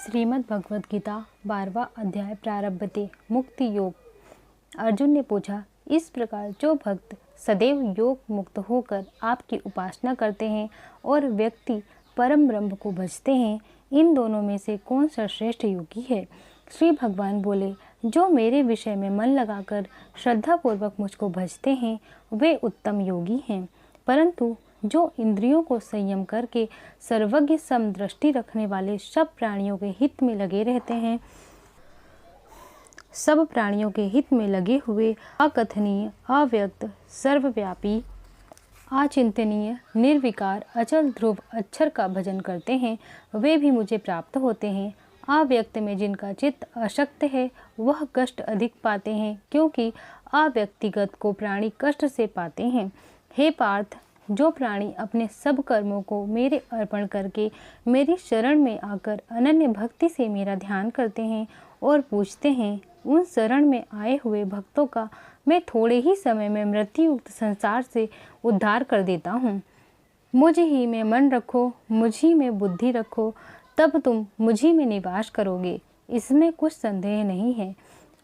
श्रीमद् भगवद गीता 12वां अध्याय प्रारंभते मुक्ति योग। अर्जुन ने पूछा, इस प्रकार जो भक्त सदैव योग मुक्त होकर आपकी उपासना करते हैं और व्यक्ति परम ब्रह्म को भजते हैं, इन दोनों में से कौन सा श्रेष्ठ योगी है? श्री भगवान बोले, जो मेरे विषय में मन लगाकर श्रद्धापूर्वक मुझको भजते हैं वे उत्तम योगी हैं, परंतु जो इंद्रियों को संयम करके सर्वज्ञ समदृष्टि रखने वाले सब प्राणियों के हित में लगे रहते हैं, सब प्राणियों के हित में लगे हुए अकथनीय, अव्यक्त, सर्वव्यापी, अचिंतनीय, निर्विकार, अचल ध्रुव अक्षर का भजन करते हैं, वे भी मुझे प्राप्त होते हैं। अव्यक्त में जिनका चित्त अशक्त है वह कष्ट अधिक पाते हैं, क्योंकि अव्यक्तिगत को प्राणी कष्ट से पाते हैं। हे पार्थ, जो प्राणी अपने सब कर्मों को मेरे अर्पण करके मेरी शरण में आकर अनन्य भक्ति से मेरा ध्यान करते हैं और पूछते हैं, उन शरण में आए हुए भक्तों का मैं थोड़े ही समय में मृत्युयुक्त संसार से उद्धार कर देता हूँ। मुझ ही में मन रखो, मुझ ही में बुद्धि रखो, तब तुम मुझ ही में निवास करोगे, इसमें कुछ संदेह नहीं है।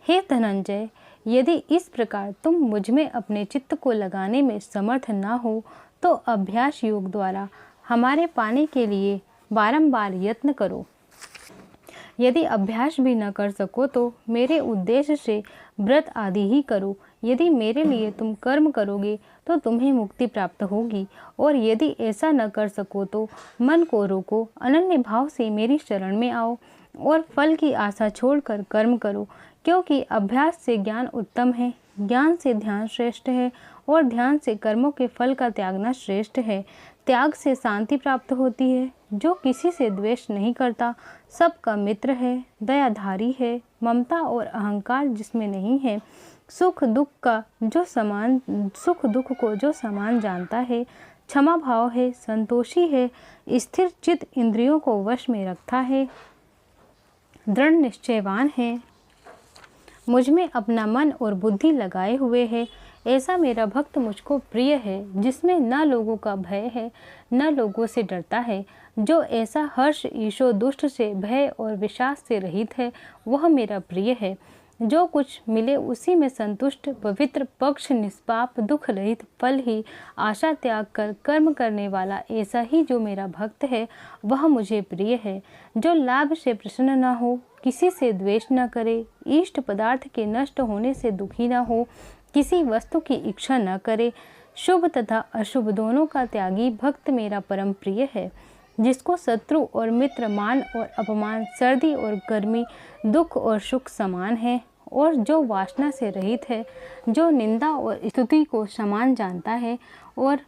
हे धनंजय, यदि इस प्रकार तुम मुझ में अपने चित्त को लगाने में समर्थ ना हो तो अभ्यास योग द्वारा हमारे पाने के लिए बारंबार यत्न करो। यदि अभ्यास भी न कर सको तो मेरे उद्देश्य से व्रत आदि ही करो। यदि मेरे लिए तुम कर्म करोगे तो तुम्हें मुक्ति प्राप्त होगी, और यदि ऐसा न कर सको तो मन को रोको, अनन्य भाव से मेरी शरण में आओ और फल की आशा छोड़कर कर्म करो, क्योंकि अभ्यास से ज्ञान उत्तम है, ज्ञान से ध्यान श्रेष्ठ है और ध्यान से कर्मों के फल का त्यागना श्रेष्ठ है। त्याग से शांति प्राप्त होती है। जो किसी से द्वेष नहीं करता, सबका मित्र है, दयाधारी है, ममता और अहंकार जिसमें नहीं है, सुख दुख को जो समान जानता है, क्षमा भाव है, संतोषी है, स्थिर चित्त, इंद्रियों को वश में रखता है, दृढ़ निश्चयवान है, मुझ में अपना मन और बुद्धि लगाए हुए है, ऐसा मेरा भक्त मुझको प्रिय है, जिसमें न लोगों का भय है न लोगों से डरता है। जो ऐसा हर्ष, ईशो, दुष्ट से, भय और विषाद से रहित है, वह मेरा प्रिय है। जो कुछ मिले उसी में संतुष्ट, पवित्र, पक्ष, निष्पाप, दुख रहित, फल ही आशा त्याग कर कर्म करने वाला, ऐसा ही जो मेरा भक्त है वह मुझे प्रिय है। जो लाभ से प्रसन्न न हो, किसी से द्वेष न करे, इष्ट पदार्थ के नष्ट होने से दुखी न हो, किसी वस्तु की इच्छा न करे, शुभ तथा अशुभ दोनों का त्यागी भक्त मेरा परम प्रिय है। जिसको शत्रु और मित्र, मान और अपमान, सर्दी और गर्मी, दुख और सुख समान है, और जो वासना से रहित है, जो निंदा और स्तुति को समान जानता है और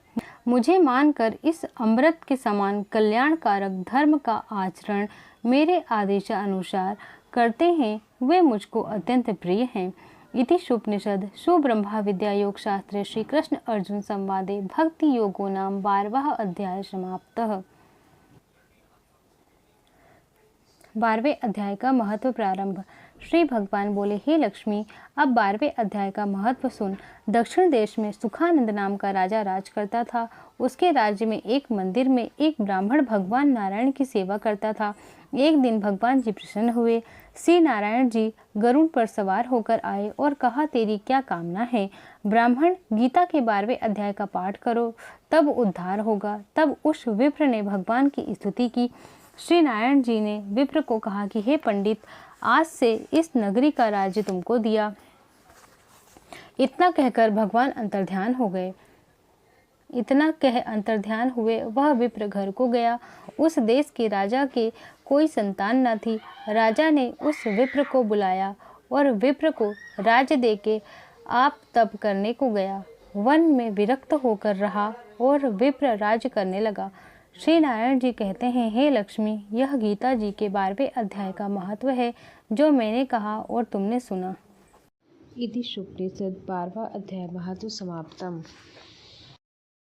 मुझे मानकर इस अमृत के समान कल्याणकारक धर्म का आचरण मेरे आदेशानुसार करते हैं, वे मुझको अत्यंत प्रिय हैं। इति शुपनिषद सुब्रह्मा विद्या योग शास्त्रे श्री कृष्ण अर्जुन संवादे भक्ति योगो नाम 12वां अध्याय समाप्तः। 12वें अध्याय का महत्व प्रारंभ। श्री भगवान बोले, हे लक्ष्मी, अब 12वें अध्याय का महत्व सुन। दक्षिण देश में सुखानंद नाम का राजा राज करता था। उसके राज्य में एक मंदिर में एक ब्राह्मण भगवान नारायण की सेवा करता था। एक दिन भगवान जी प्रसन्न हुए। श्री नारायण जी गरुड़ पर सवार होकर आए और कहा, तेरी क्या कामना है? ब्राह्मण, गीता के 12वें अध्याय का पाठ करो, तब उद्धार होगा। तब उस विप्र ने भगवान की स्तुति की। श्री नारायण जी ने विप्र को कहा कि हे पंडित, आज से इस नगरी का राज्य तुमको दिया। इतना कहकर भगवान अंतर्ध्यान हो गए। इतना कह अंतर्ध्यान हुए वह विप्र घर को गया। उस देश के राजा के कोई संतान न थी। राजा ने उस विप्र को बुलाया और विप्र को राज्य देके आप तप करने को गया। वन में विरक्त होकर रहा और विप्र राज्य करने लगा। श्री नारायण जी कहते हैं, हे लक्ष्मी, यह गीता जी के 12वें अध्याय का महत्व है जो मैंने कहा और तुमने सुना। इति शुपनिषद 12वां अध्याय महत्व समाप्तम।